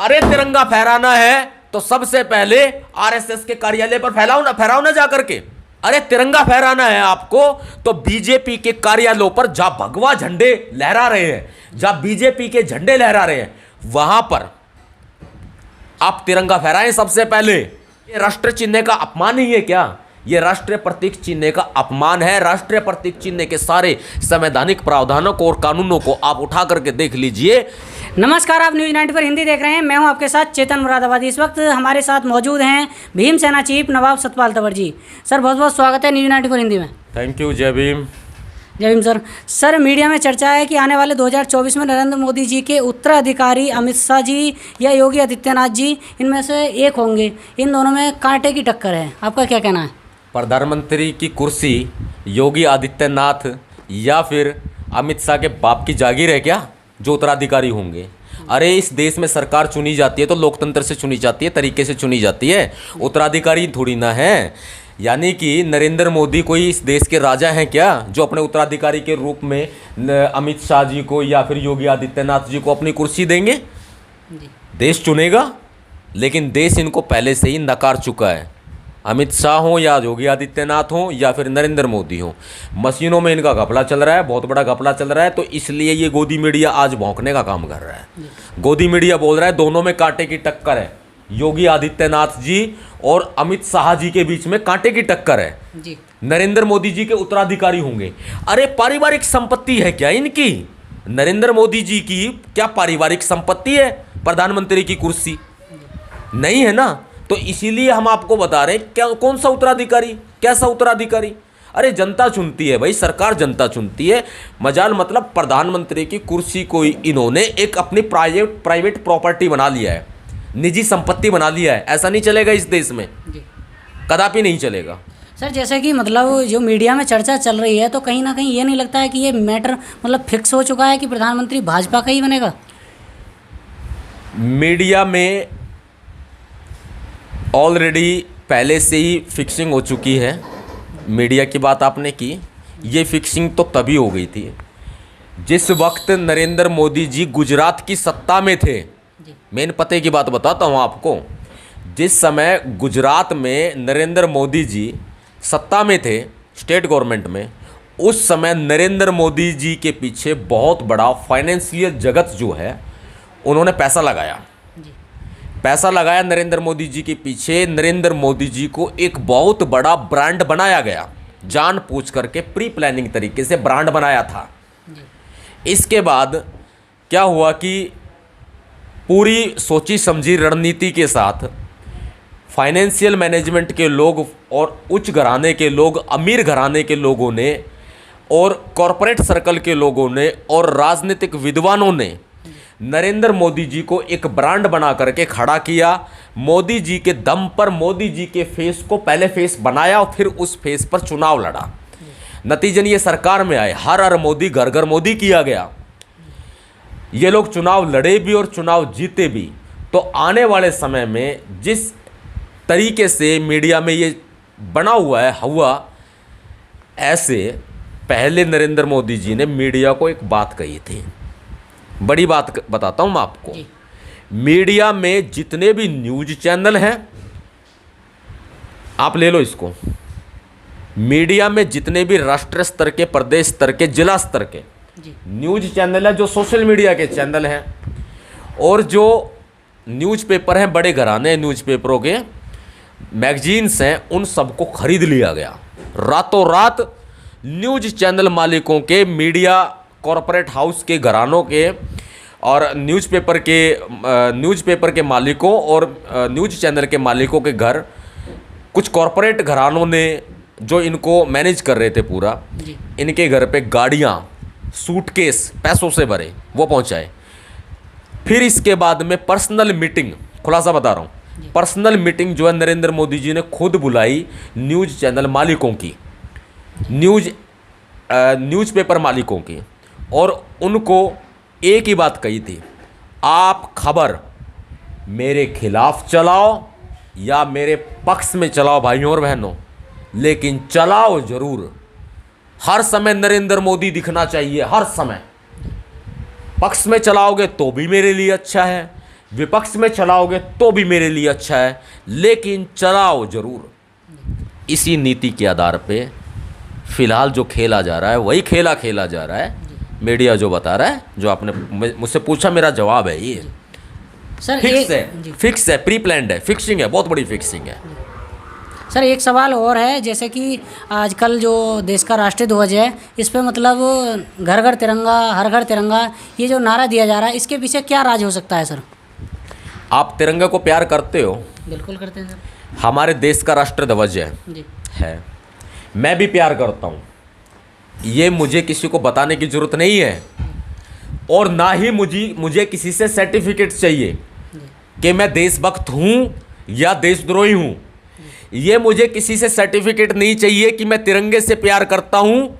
अरे तिरंगा फहराना है तो सबसे पहले आरएसएस के कार्यालय पर फहराओ ना जाकर के। अरे तिरंगा फहराना है आपको तो बीजेपी के कार्यालयों पर जहां भगवा झंडे लहरा रहे हैं, जहां बीजेपी के झंडे लहरा रहे हैं, वहां पर आप तिरंगा फहराएं सबसे पहले। ये राष्ट्र चिन्ह का अपमान ही है क्या? ये राष्ट्रीय प्रतीक चिन्ह का अपमान है। राष्ट्रीय प्रतीक चिन्ह के सारे संवैधानिक प्रावधानों को और कानूनों को आप उठा करके देख लीजिए। नमस्कार, आप न्यूज़ 90 पर हिंदी देख रहे हैं। मैं हूं आपके साथ चेतन मुरादाबादी। इस वक्त हमारे साथ मौजूद हैं भीम सेना चीफ नवाब सतपाल तंवर जी। सर बहुत बहुत स्वागत है न्यूज़ 90 पर हिंदी में। Thank you. जय भीम। जय भीम सर। सर मीडिया में चर्चा है कि आने वाले 2024 में नरेंद्र मोदी जी के उत्तराधिकारी अमित शाह जी या योगी आदित्यनाथ जी, इनमें से एक होंगे। इन दोनों में कांटे की टक्कर है, आपका क्या कहना है? प्रधानमंत्री की कुर्सी योगी आदित्यनाथ या फिर अमित शाह के बाप की जागीर है क्या जो उत्तराधिकारी होंगे? अरे इस देश में सरकार चुनी जाती है तो लोकतंत्र से चुनी जाती है, तरीके से चुनी जाती है, उत्तराधिकारी थोड़ी ना है। यानी कि नरेंद्र मोदी कोई इस देश के राजा हैं क्या जो अपने उत्तराधिकारी के रूप में अमित शाह जी को या फिर योगी आदित्यनाथ जी को अपनी कुर्सी देंगे? देश चुनेगा, लेकिन देश इनको पहले से ही नकार चुका है। अमित शाह हो या योगी आदित्यनाथ हो या फिर नरेंद्र मोदी हो, मशीनों में इनका घपला चल रहा है, बहुत बड़ा घपला चल रहा है। तो इसलिए ये गोदी मीडिया आज भौंकने का काम कर रहा है। गोदी मीडिया बोल रहा है दोनों में कांटे की टक्कर है, योगी आदित्यनाथ जी और अमित शाह जी के बीच में कांटे की टक्कर है जी। नरेंद्र मोदी जी के उत्तराधिकारी होंगे। अरे पारिवारिक संपत्ति है क्या इनकी? नरेंद्र मोदी जी की क्या पारिवारिक संपत्ति है प्रधानमंत्री की कुर्सी? नहीं है ना। तो इसीलिए हम आपको बता रहे हैं क्या, कौन सा उत्तराधिकारी, कैसा उत्तराधिकारी? अरे जनता चुनती है भाई, सरकार जनता चुनती है। मजाल मतलब प्रधानमंत्री की कुर्सी को इन्होंने एक अपनी प्राइवेट प्रॉपर्टी बना लिया है, निजी संपत्ति बना लिया है। ऐसा नहीं चलेगा इस देश में, कदापि नहीं चलेगा। सर जैसे कि मतलब जो मीडिया में चर्चा चल रही है, तो कहीं ना कहीं ये नहीं लगता है कि ये मैटर मतलब फिक्स हो चुका है कि प्रधानमंत्री भाजपा का ही बनेगा? मीडिया में ऑलरेडी पहले से ही फिक्सिंग हो चुकी है। मीडिया की बात आपने की, ये फिक्सिंग तो तभी हो गई थी जिस वक्त नरेंद्र मोदी जी गुजरात की सत्ता में थे। मेन पते की बात बताता हूँ आपको। जिस समय गुजरात में नरेंद्र मोदी जी सत्ता में थे, स्टेट गवर्नमेंट में, उस समय नरेंद्र मोदी जी के पीछे बहुत बड़ा फाइनेंशियल जगत जो है उन्होंने पैसा लगाया नरेंद्र मोदी जी के पीछे। नरेंद्र मोदी जी को एक बहुत बड़ा ब्रांड बनाया गया, जानबूझ करके प्री प्लानिंग तरीके से ब्रांड बनाया था। इसके बाद क्या हुआ कि पूरी सोची समझी रणनीति के साथ फाइनेंशियल मैनेजमेंट के लोग और उच्च घराने के लोग, अमीर घराने के लोगों ने और कॉरपोरेट सर्कल के लोगों ने और राजनीतिक विद्वानों ने नरेंद्र मोदी जी को एक ब्रांड बना करके खड़ा किया। मोदी जी के दम पर मोदी जी के फेस को पहले फेस बनाया और फिर उस फेस पर चुनाव लड़ा। नतीजन ये सरकार में आए, हर हर मोदी घर घर मोदी किया गया। ये लोग चुनाव लड़े भी और चुनाव जीते भी। तो आने वाले समय में जिस तरीके से मीडिया में ये बना हुआ है हवा, ऐसे पहले नरेंद्र मोदी जी ने मीडिया को एक बात कही थी, बड़ी बात बताता हूं मैं आपको। मीडिया में जितने भी न्यूज चैनल हैं, आप ले लो इसको, मीडिया में जितने भी राष्ट्रीय स्तर के, प्रदेश स्तर के, जिला स्तर के न्यूज चैनल है, जो सोशल मीडिया के चैनल हैं और जो न्यूज़पेपर हैं, बड़े घराने न्यूज़पेपरों के, मैगजीन्स हैं, उन सबको खरीद लिया गया रातों रात। न्यूज चैनल मालिकों के, मीडिया कॉरपोरेट हाउस के घरानों के और न्यूज़पेपर के मालिकों और न्यूज़ चैनल के मालिकों के घर, कुछ कॉरपोरेट घरानों ने जो इनको मैनेज कर रहे थे पूरा, इनके घर पे गाड़ियाँ, सूटकेस पैसों से भरे वो पहुँचाए। फिर इसके बाद में पर्सनल मीटिंग, खुलासा बता रहा हूँ, पर्सनल मीटिंग जो है नरेंद्र मोदी जी ने खुद बुलाई न्यूज़ चैनल मालिकों की, न्यूज़पेपर मालिकों की, और उनको एक ही बात कही थी, आप खबर मेरे खिलाफ चलाओ या मेरे पक्ष में चलाओ भाइयों और बहनों, लेकिन चलाओ जरूर। हर समय नरेंद्र मोदी दिखना चाहिए, हर समय। पक्ष में चलाओगे तो भी मेरे लिए अच्छा है, विपक्ष में चलाओगे तो भी मेरे लिए अच्छा है, लेकिन चलाओ जरूर। इसी नीति के आधार पे फिलहाल जो खेला जा रहा है वही खेला जा रहा है। मीडिया जो बता रहा है, जो आपने मुझसे पूछा, मेरा जवाब है ये सर। फिक्स है, प्री प्लान्ड है, फिक्सिंग है, बहुत बड़ी फिक्सिंग है। सर एक सवाल और है, जैसे कि आजकल जो देश का राष्ट्रीय ध्वज है, इस पे मतलब घर घर तिरंगा, हर घर तिरंगा, ये जो नारा दिया जा रहा है, इसके पीछे क्या राज हो सकता है सर? आप तिरंगे को प्यार करते हो? बिल्कुल करते हैं सर। हमारे देश का राष्ट्रीय ध्वज जी है, मैं भी प्यार करता हूँ, ये मुझे किसी को बताने की ज़रूरत नहीं है, और ना ही मुझे किसी से सर्टिफिकेट चाहिए कि मैं देशभक्त हूँ या देशद्रोही हूँ। ये मुझे किसी से सर्टिफिकेट नहीं चाहिए कि मैं तिरंगे से प्यार करता हूँ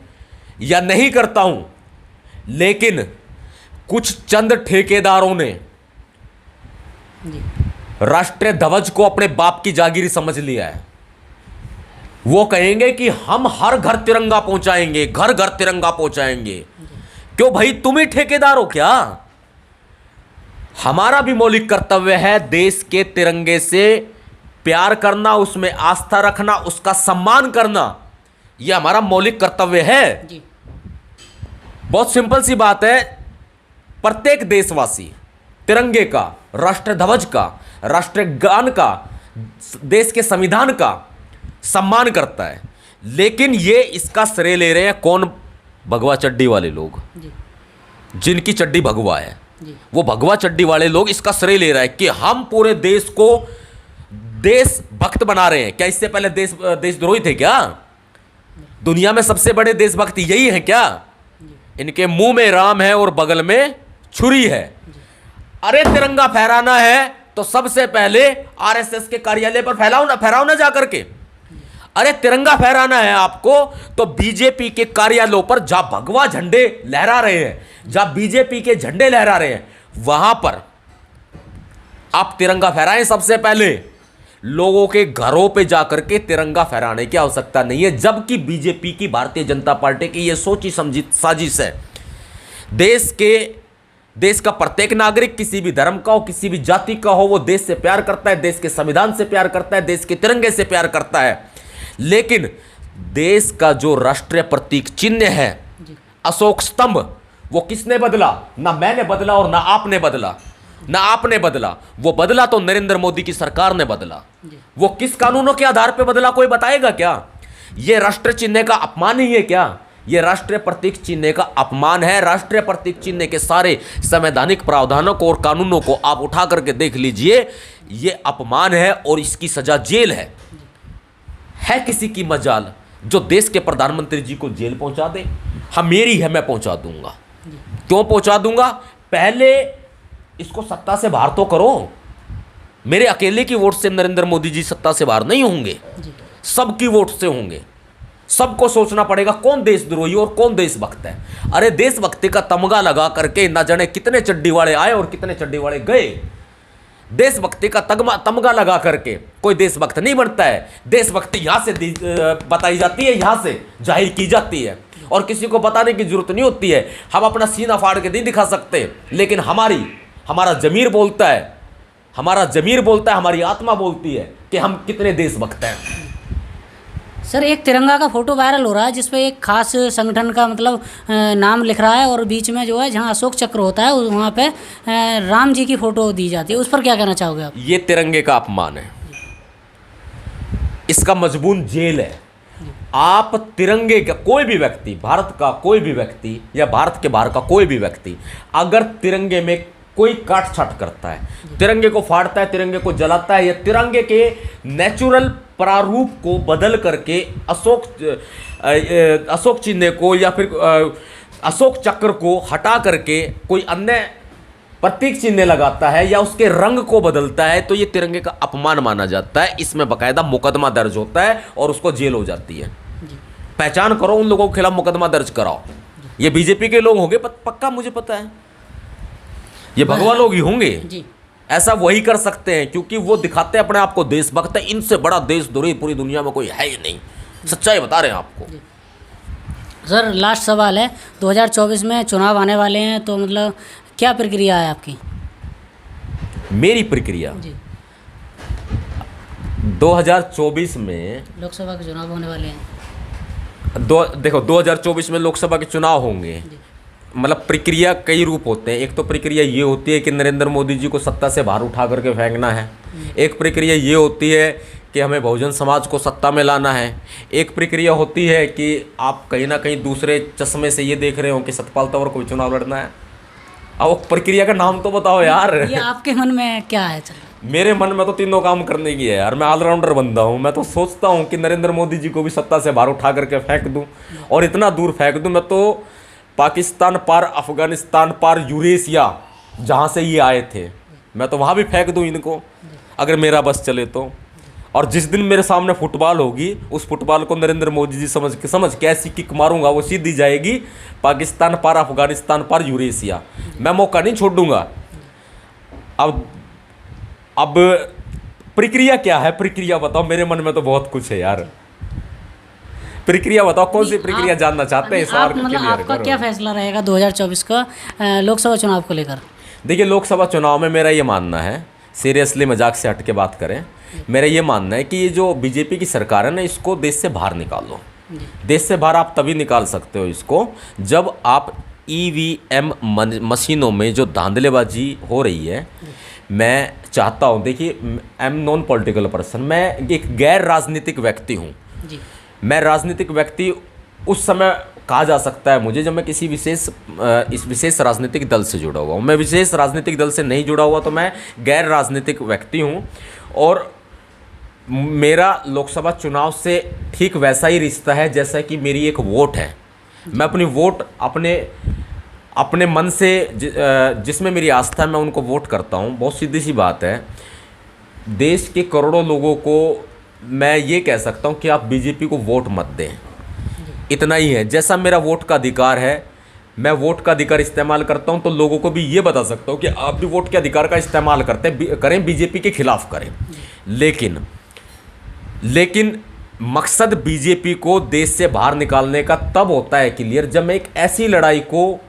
या नहीं करता हूँ। लेकिन कुछ चंद ठेकेदारों ने राष्ट्रीय ध्वज को अपने बाप की जागीर समझ लिया है। वो कहेंगे कि हम हर घर तिरंगा पहुंचाएंगे, घर घर तिरंगा पहुंचाएंगे। क्यों भाई, तुम ही ठेकेदार हो क्या? हमारा भी मौलिक कर्तव्य है देश के तिरंगे से प्यार करना, उसमें आस्था रखना, उसका सम्मान करना, यह हमारा मौलिक कर्तव्य है जी। बहुत सिंपल सी बात है, प्रत्येक देशवासी तिरंगे का, राष्ट्रीय ध्वज का, राष्ट्रीय गान का, देश के संविधान का सम्मान करता है। लेकिन ये इसका श्रेय ले रहे हैं कौन? भगवा चड्डी वाले लोग जी। जिनकी चड्डी भगवा है जी। वो भगवा चड्डी वाले लोग इसका श्रेय ले रहा है कि हम पूरे देश को देशभक्त बना रहे हैं। क्या इससे पहले देशद्रोही थे क्या? दुनिया में सबसे बड़े देशभक्त यही हैं क्या? इनके मुंह में राम है और बगल में छुरी है। अरे तिरंगा फहराना है तो सबसे पहले आरएसएस के कार्यालय पर फहराओ ना जाकर के। अरे तिरंगा फहराना है आपको तो बीजेपी के कार्यालयों पर जहां भगवा झंडे लहरा रहे हैं, जहां बीजेपी के झंडे लहरा रहे हैं, वहां पर आप तिरंगा फहराएं। सबसे पहले लोगों के घरों पे जाकर के तिरंगा फहराने की आवश्यकता नहीं है, जबकि बीजेपी की, भारतीय जनता पार्टी की यह सोची समझी साजिश है। देश का प्रत्येक नागरिक, किसी भी धर्म का हो, किसी भी जाति का हो, वो देश से प्यार करता है, देश के संविधान से प्यार करता है, देश के तिरंगे से प्यार करता है। लेकिन देश का जो राष्ट्रीय प्रतीक चिन्ह है, अशोक स्तंभ, वो किसने बदला? ना मैंने बदला और ना आपने बदला, ना आपने बदला। वो बदला तो नरेंद्र मोदी की सरकार ने बदला। वो किस कानूनों के आधार पर बदला, कोई बताएगा क्या? ये राष्ट्रीय चिन्ह का अपमान ही है क्या? ये राष्ट्रीय प्रतीक चिन्ह का अपमान है। राष्ट्रीय प्रतीक चिन्ह के सारे संवैधानिक प्रावधानों को और कानूनों को आप उठा करके देख लीजिए, ये अपमान है और इसकी सजा जेल है। किसी की मजाल जो देश के प्रधानमंत्री जी को जेल पहुंचा दे? हाँ, मेरी है, मैं पहुंचा दूंगा। क्यों पहुंचा दूंगा? पहले इसको सत्ता से बाहर तो करो। मेरे अकेले की वोट से नरेंद्र मोदी जी सत्ता से बाहर नहीं होंगे, सबकी वोट से होंगे। सबको सोचना पड़ेगा कौन देशद्रोही और कौन देशभक्त है। अरे देशभक्ति का तमगा लगा करके ना जाने कितने चड्डी वाले आए और कितने चड्डी वाले गए। देशभक्ति का तमगा लगा करके कोई देशभक्त नहीं बनता है। देशभक्ति यहां से बताई जाती है, यहां से जाहिर की जाती है, और किसी को बताने की जरूरत नहीं होती है। हम अपना सीना फाड़ के नहीं दिखा सकते, लेकिन हमारा जमीर बोलता है, हमारी आत्मा बोलती है कि हम कितने देशभक्त हैं। सर एक तिरंगा का फोटो वायरल हो रहा है जिसपे एक खास संगठन का मतलब नाम लिख रहा है, और बीच में जो है जहां अशोक चक्र होता है वहां पे राम जी की फोटो दी जाती है। उस पर क्या कहना चाहोगे आप? ये तिरंगे का अपमान है, इसका मजबून जेल है। आप तिरंगे का कोई भी व्यक्ति, भारत का कोई भी व्यक्ति या भारत के बाहर का कोई भी व्यक्ति अगर तिरंगे में कोई काट छाट करता है, तिरंगे को फाड़ता है, तिरंगे को जलाता है, या तिरंगे के नेचुरल प्रारूप को बदल करके अशोक चिन्ह को या फिर अशोक चक्र को हटा करके कोई अन्य प्रतीक चिन्ह लगाता है या उसके रंग को बदलता है, तो ये तिरंगे का अपमान माना जाता है। इसमें बाकायदा मुकदमा दर्ज होता है और उसको जेल हो जाती है। पहचान करो, उन लोगों के खिलाफ मुकदमा दर्ज कराओ। ये बीजेपी के लोग होंगे पक्का, मुझे पता है, ये भगवा लोग ही होंगे जी। ऐसा वही कर सकते हैं क्योंकि वो दिखाते हैं अपने आप को देशभक्त है। इनसे बड़ा देशद्रोही पूरी दुनिया में कोई है ही नहीं, सच्चाई बता रहे हैं आपको। सर लास्ट सवाल है, 2024 में चुनाव आने वाले हैं, तो मतलब क्या प्रक्रिया है आपकी? मेरी प्रक्रिया जी 2024 में लोकसभा के चुनाव होने वाले हैं। देखो 2024 में लोकसभा के चुनाव होंगे। मतलब प्रक्रिया कई रूप होते हैं। एक तो प्रक्रिया ये होती है कि नरेंद्र मोदी जी को सत्ता से बाहर उठा करके फेंकना है। एक प्रक्रिया ये होती है कि हमें बहुजन समाज को सत्ता में लाना है। एक प्रक्रिया होती है कि आप कहीं ना कहीं दूसरे चश्मे से ये देख रहे हो कि सतपाल तंवर को भी चुनाव लड़ना है। अब वो प्रक्रिया का नाम तो बताओ यार। ये आपके मन में क्या है? चल मेरे मन में तो तीनों काम करने की है यार। मैं ऑलराउंडर बंदा हूँ। मैं तो सोचता हूँ कि नरेंद्र मोदी जी को भी सत्ता से बाहर उठा करके फेंक दूँ, और इतना दूर फेंक दूँ मैं तो पाकिस्तान पार, अफगानिस्तान पार, यूरेशिया जहाँ से ये आए थे, मैं तो वहाँ भी फेंक दूँ इनको, अगर मेरा बस चले तो। और जिस दिन मेरे सामने फुटबॉल होगी, उस फुटबॉल को नरेंद्र मोदी जी समझ के ऐसी किक मारूंगा, वो सीधी जाएगी पाकिस्तान पार, अफगानिस्तान पार, यूरेशिया। मैं मौका नहीं छोड़ूंगा। अब प्रक्रिया क्या है? प्रक्रिया बताओ। मेरे मन में तो बहुत कुछ है यार। प्रक्रिया बताओ, कौन सी प्रक्रिया जानना चाहते हैं? आप मतलब आपका क्या फैसला रहेगा 2024 का लोकसभा चुनाव को लेकर? देखिए, लोकसभा चुनाव में मेरा ये मानना है, सीरियसली मजाक से हट के बात करें, मेरा ये मानना है कि ये जो बीजेपी की सरकार है ना, इसको देश से बाहर निकालो। देश से बाहर आप तभी निकाल सकते हो इसको जब आप ईवीएम मशीनों में जो धांधलेबाजी हो रही है। मैं चाहता हूँ, देखिए I am non political person, मैं एक गैर राजनीतिक व्यक्ति हूँ। मैं राजनीतिक व्यक्ति उस समय कहा जा सकता है मुझे जब मैं किसी इस विशेष राजनीतिक दल से जुड़ा हुआ हूँ। मैं विशेष राजनीतिक दल से नहीं जुड़ा हुआ तो मैं गैर राजनीतिक व्यक्ति हूँ। और मेरा लोकसभा चुनाव से ठीक वैसा ही रिश्ता है जैसा कि मेरी एक वोट है। मैं अपनी वोट अपने मन से जिसमें मेरी आस्था है, मैं उनको वोट करता हूँ। बहुत सीधी सी बात है। देश के करोड़ों लोगों को मैं ये कह सकता हूँ कि आप बीजेपी को वोट मत दें, इतना ही है। जैसा मेरा वोट का अधिकार है, मैं वोट का अधिकार इस्तेमाल करता हूँ, तो लोगों को भी ये बता सकता हूँ कि आप भी वोट के अधिकार का इस्तेमाल करें, बीजेपी के खिलाफ करें। लेकिन मकसद बीजेपी को देश से बाहर निकालने का तब होता है क्लियर, जब मैं एक ऐसी लड़ाई को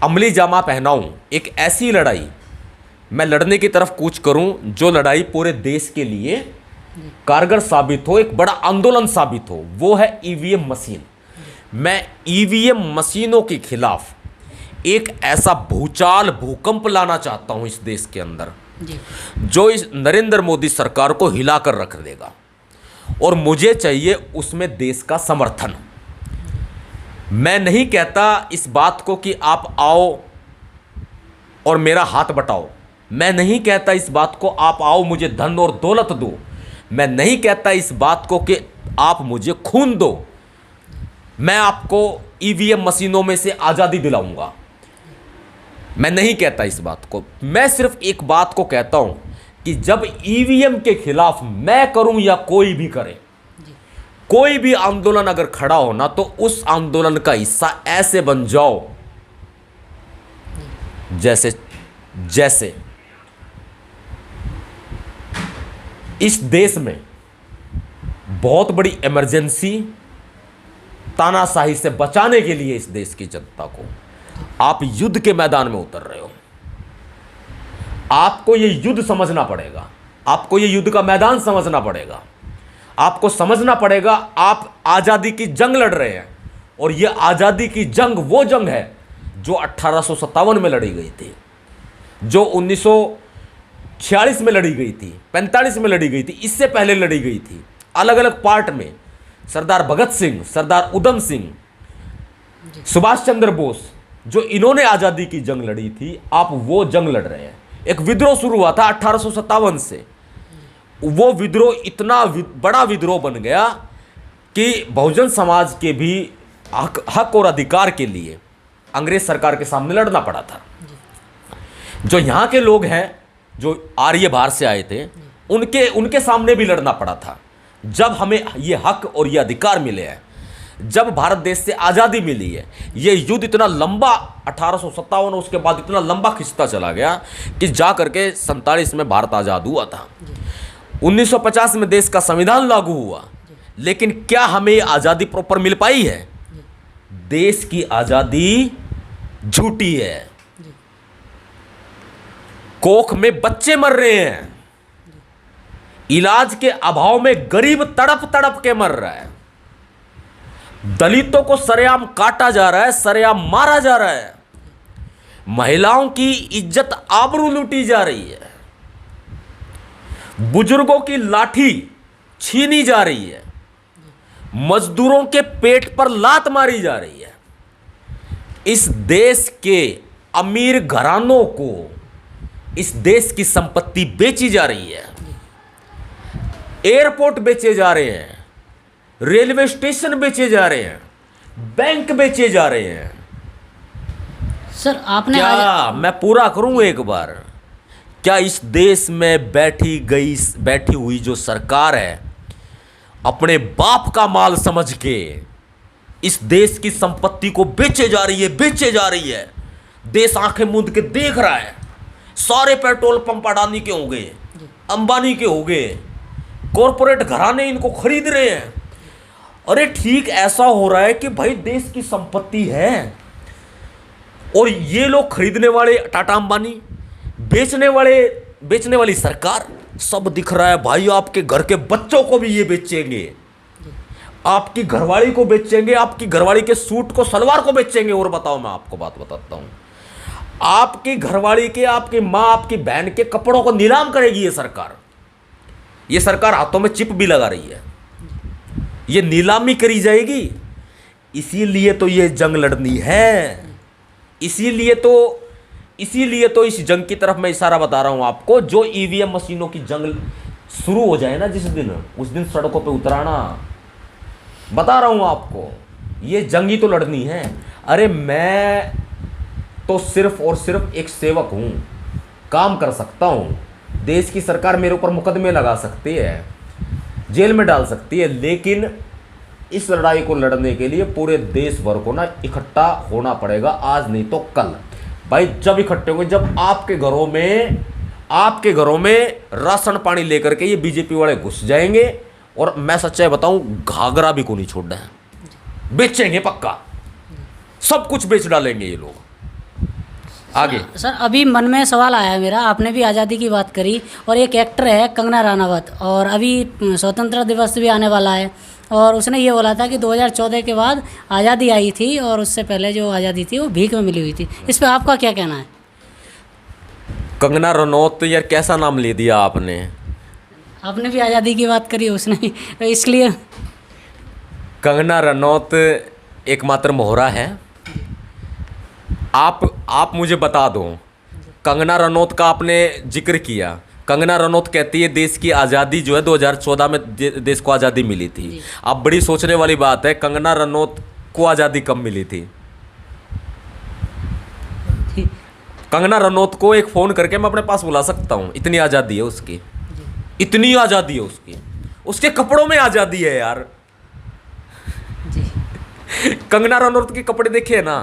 अमली जामा पहनाऊं, एक ऐसी लड़ाई मैं लड़ने की तरफ कूच करूं जो लड़ाई पूरे देश के लिए कारगर साबित हो, एक बड़ा आंदोलन साबित हो। वो है ईवीएम मशीन। मैं ईवीएम मशीनों के खिलाफ एक ऐसा भूकंप लाना चाहता हूं इस देश के अंदर जो इस नरेंद्र मोदी सरकार को हिलाकर रख देगा। और मुझे चाहिए उसमें देश का समर्थन। मैं नहीं कहता इस बात को कि आप आओ और मेरा हाथ बटाओ। मैं नहीं कहता इस बात को आप आओ मुझे धन और दौलत दो। मैं नहीं कहता इस बात को कि आप मुझे खून दो। मैं आपको ईवीएम मशीनों में से आज़ादी दिलाऊंगा। मैं नहीं कहता इस बात को। मैं सिर्फ एक बात को कहता हूं कि जब ईवीएम के खिलाफ मैं करूं या कोई भी करे, कोई भी आंदोलन अगर खड़ा हो ना, तो उस आंदोलन का हिस्सा ऐसे बन जाओ जैसे इस देश में बहुत बड़ी इमरजेंसी, तानाशाही से बचाने के लिए इस देश की जनता को आप युद्ध के मैदान में उतर रहे हो। आपको ये युद्ध समझना पड़ेगा। आपको ये युद्ध का मैदान समझना पड़ेगा। आपको समझना पड़ेगा आप आज़ादी की जंग लड़ रहे हैं, और ये आज़ादी की जंग वो जंग है जो 1857 में लड़ी गई थी, जो 1946 में लड़ी गई थी, 45 में लड़ी गई थी, इससे पहले लड़ी गई थी अलग अलग पार्ट में। सरदार भगत सिंह, सरदार उधम सिंह, सुभाष चंद्र बोस, जो इन्होंने आज़ादी की जंग लड़ी थी, आप वो जंग लड़ रहे हैं। एक विद्रोह शुरू हुआ था 1857 से। वो विद्रोह इतना बड़ा विद्रोह बन गया कि बहुजन समाज के भी हक और अधिकार के लिए अंग्रेज सरकार के सामने लड़ना पड़ा था। जो यहाँ के लोग हैं, जो आर्य बाहर से आए थे, उनके सामने भी लड़ना पड़ा था। जब हमें ये हक और ये अधिकार मिले हैं, जब भारत देश से आज़ादी मिली है, ये युद्ध इतना लंबा 1857 उसके बाद इतना लंबा खिंचता चला गया कि जा करके 47 में भारत आज़ाद हुआ था। 1950 में देश का संविधान लागू हुआ। लेकिन क्या हमें आज़ादी प्रॉपर मिल पाई है? देश की आज़ादी झूठी है। कोख में बच्चे मर रहे हैं, इलाज के अभाव में गरीब तड़प तड़प के मर रहा है, दलितों को सरेआम काटा जा रहा है, सरेआम मारा जा रहा है, महिलाओं की इज्जत आबरू लूटी जा रही है, बुजुर्गों की लाठी छीनी जा रही है, मजदूरों के पेट पर लात मारी जा रही है। इस देश के अमीर घरानों को इस देश की संपत्ति बेची जा रही है, एयरपोर्ट बेचे जा रहे हैं, रेलवे स्टेशन बेचे जा रहे हैं, बैंक बेचे जा रहे हैं। सर आपने क्या मैं पूरा करूं एक बार? क्या इस देश में बैठी हुई जो सरकार है, अपने बाप का माल समझ के इस देश की संपत्ति को बेचे जा रही है। देश आंखें मूंद के देख रहा है। सारे पेट्रोल पंप अडानी के हो गए, अंबानी के हो गए, कॉरपोरेट घराने इनको खरीद रहे हैं। अरे ठीक ऐसा हो रहा है कि भाई देश की संपत्ति है और ये लोग खरीदने वाले टाटा अंबानी, बेचने वाली सरकार, सब दिख रहा है भाई। आपके घर के बच्चों को भी ये बेचेंगे, आपकी घरवाली को बेचेंगे, आपकी घरवाली के सूट को, सलवार को बेचेंगे। और बताओ, मैं आपको बात बताता हूं, आपकी घरवाली के, आपकी मां, आपकी बहन के कपड़ों को नीलाम करेगी ये सरकार। ये सरकार हाथों में चिप भी लगा रही है, ये नीलामी करी जाएगी। इसीलिए तो ये जंग लड़नी है, इसीलिए तो इस जंग की तरफ मैं इशारा बता रहा हूं आपको। जो ईवीएम मशीनों की जंग शुरू हो जाए ना जिस दिन, उस दिन सड़कों पे उतराना। बता रहा हूं आपको, ये जंग ही तो लड़नी है। अरे मैं तो सिर्फ और सिर्फ एक सेवक हूं, काम कर सकता हूं। देश की सरकार मेरे ऊपर मुकदमे लगा सकती है, जेल में डाल सकती है, लेकिन इस लड़ाई को लड़ने के लिए पूरे देश भर को ना इकट्ठा होना पड़ेगा, आज नहीं तो कल। भाई जब इकट्ठे होंगे, जब आपके घरों में राशन पानी लेकर के ये बीजेपी वाले घुस जाएंगे, और मैं सच्चाई बताऊं, घाघरा भी को नहीं छोड़ना है, बेचेंगे पक्का, सब कुछ बेच डालेंगे ये लोग। आगे सर अभी मन में सवाल आया है मेरा, आपने भी आज़ादी की बात करी, और एक एक्टर है कंगना रनावत, और अभी स्वतंत्रता दिवस भी आने वाला है, और उसने ये बोला था कि 2014 के बाद आज़ादी आई थी और उससे पहले जो आज़ादी थी वो भीख में मिली हुई थी। इस पर आपका क्या कहना है? कंगना रनौत, यार कैसा नाम ले दिया आपने? आपने भी आज़ादी की बात करी, उसने भी, तो इसलिए। कंगना रनौत एकमात्र मोहरा है। आप मुझे बता दो, कंगना रनौत का आपने जिक्र किया। कंगना रनौत कहती है देश की आज़ादी जो है 2014 में देश को आज़ादी मिली थी। अब बड़ी सोचने वाली बात है, कंगना रनौत को आज़ादी कब मिली थी? कंगना रनौत को एक फ़ोन करके मैं अपने पास बुला सकता हूँ, इतनी आज़ादी है उसकी, इतनी आज़ादी है उसकी, उसके कपड़ों में आज़ादी है यार। कंगना रनौत के कपड़े देखे ना,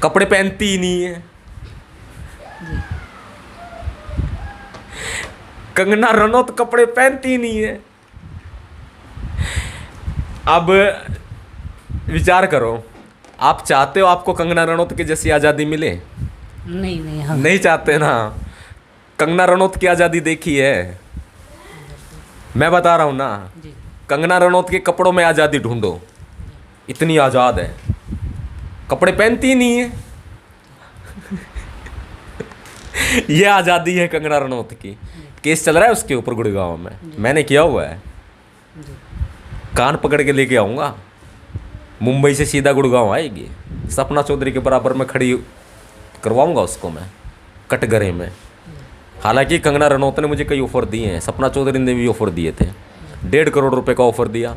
कपड़े पहनती ही नहीं है। कंगना रनौत कपड़े पहनती ही नहीं है। अब विचार करो, आप चाहते हो आपको कंगना रनौत की जैसी आज़ादी मिले? नहीं हम नहीं चाहते ना। कंगना रनौत की आज़ादी देखी है, मैं बता रहा हूँ ना। कंगना रनौत के कपड़ों में आज़ादी ढूंढो, इतनी आज़ाद है, कपड़े पहनती ही नहीं है। ये आज़ादी है कंगना रनौत की। केस चल रहा है उसके ऊपर गुड़गांव में, मैंने किया हुआ है, कान पकड़ के लेके आऊँगा, मुंबई से सीधा गुड़गांव आएगी, सपना चौधरी के बराबर में खड़ी करवाऊँगा उसको मैं कटघरे में। हालांकि कंगना रनौत ने मुझे कई ऑफ़र दिए हैं, सपना चौधरी ने भी ऑफ़र दिए थे, 1.5 करोड़ रुपए का ऑफ़र दिया,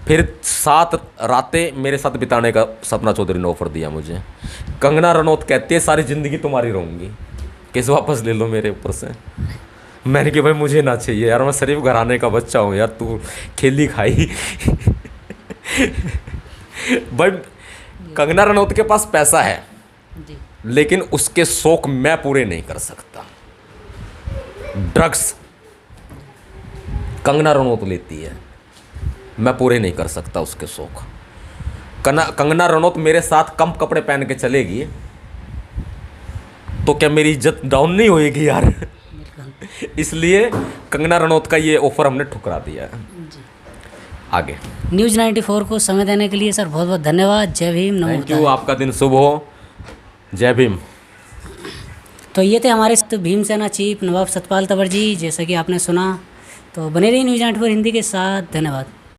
फिर 7 रातें मेरे साथ बिताने का सपना चौधरी ने ऑफ़र दिया मुझे। कंगना रनौत कहती है सारी ज़िंदगी तुम्हारी रहूँगी, केस वापस ले लो मेरे ऊपर से। मैंने कहा भाई मुझे ना चाहिए यार, मैं शरीफ घराने का बच्चा हूँ यार, तू खेली खाई। भाई कंगना रनौत के पास पैसा है, लेकिन उसके शौक मैं पूरे नहीं कर सकता। ड्रग्स कंगना रनौत लेती है, मैं पूरे नहीं कर सकता उसके शौक। कंगना रनौत मेरे साथ कम कपड़े पहन के चलेगी, तो क्या मेरी इज्जत डाउन नहीं होएगी यार? इसलिए कंगना रनौत का ये ऑफर हमने ठुकरा दिया। आगे न्यूज़ 94 को समय देने के लिए सर बहुत बहुत धन्यवाद। जय भीम, नमो थैंक यू, बुद्धाय। आपका दिन शुभ हो। जय भीम। तो ये थे हमारे भीमसेना चीफ नवाब सतपाल तंवर जी, जैसा कि आपने सुना। तो बने रहिए न्यूज़ 94 हिंदी के साथ। धन्यवाद।